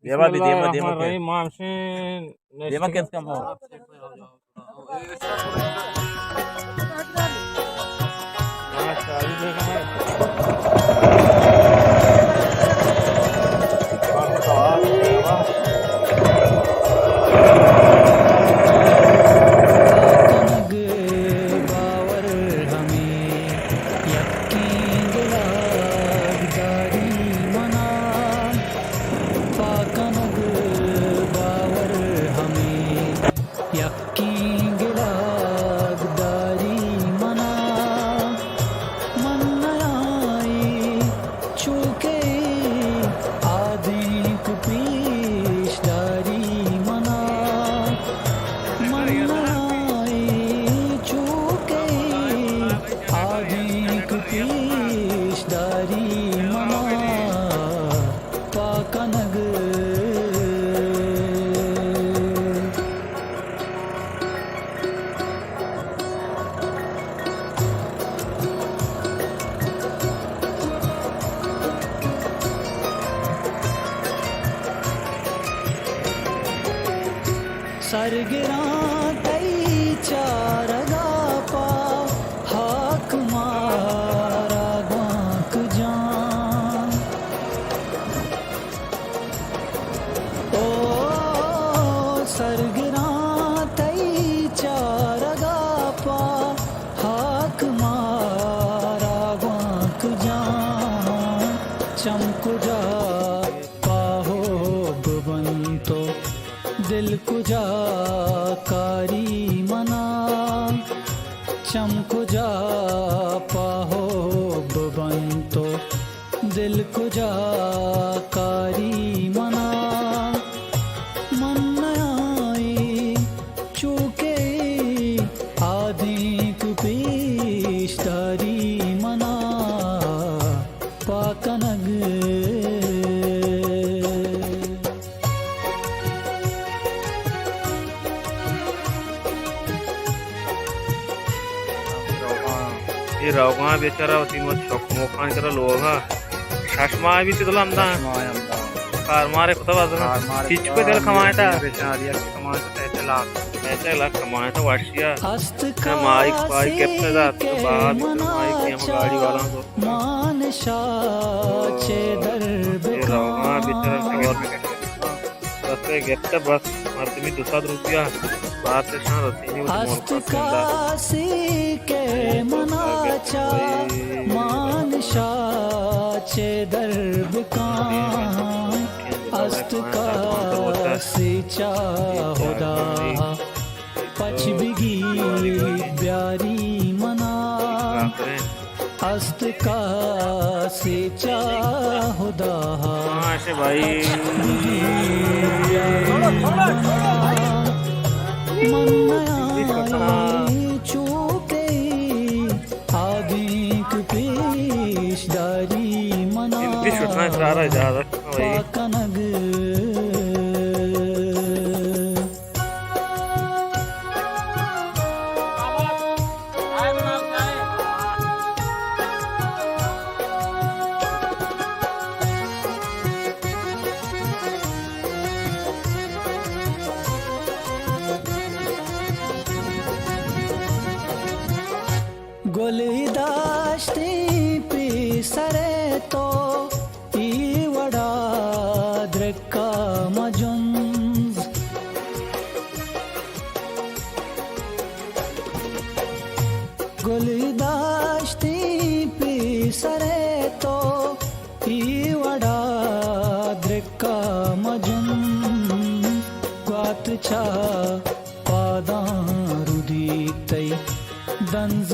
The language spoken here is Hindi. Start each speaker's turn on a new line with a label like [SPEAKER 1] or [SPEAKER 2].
[SPEAKER 1] Dema bir dema dema ke.
[SPEAKER 2] Bismillahirrahmanirrahim. Mamshin.
[SPEAKER 1] Dema ke इसका मुंह.
[SPEAKER 3] सरगिरा तई चारगा पा हाक मारा गांक जान ओ सरगिरा तई चारगा पा हाक मारा गांक जान चमक जा पाहो बबंतो दिल कुजा कारी मना चमक जा पाहो बबंतो दिल कुजा कारी मना मन आई चूके आदि कुपेशदारी मना पाकनग
[SPEAKER 2] ये रावगा बेचारा तीन मोखान करा लोगा शाशमा भी तो लंदा कार मारे कुछ बात चीज पे दिल कमाया था बेचारिया कमाया था पैसे लाख कमाया था वाशिया माइक पाई कैप्टन था तो बाद माइक यहाँ गाड़ी वाला को
[SPEAKER 3] मान शाचे दर्द
[SPEAKER 2] ये रावगा बेचारा बस गेट बस मार तुम्हें 200 रुपया बात से शान रहती है
[SPEAKER 3] अस्तकासी के मनाचा मान शाचे दर्द का अस्तकासी चाहुदा पच बिगी ब्यारी मना अस्तकासी चाहुदा
[SPEAKER 2] भाई
[SPEAKER 3] चूके आदि पेशदारी मना पाकनग गोली दाश्ती पी सरे तो ई वड़ा द्रक्का मजुंज गोली दाश्ती पी सरे तो ई वड़ा द्रक्का मजुंज ग्वात चा पादा रुदी तई दंज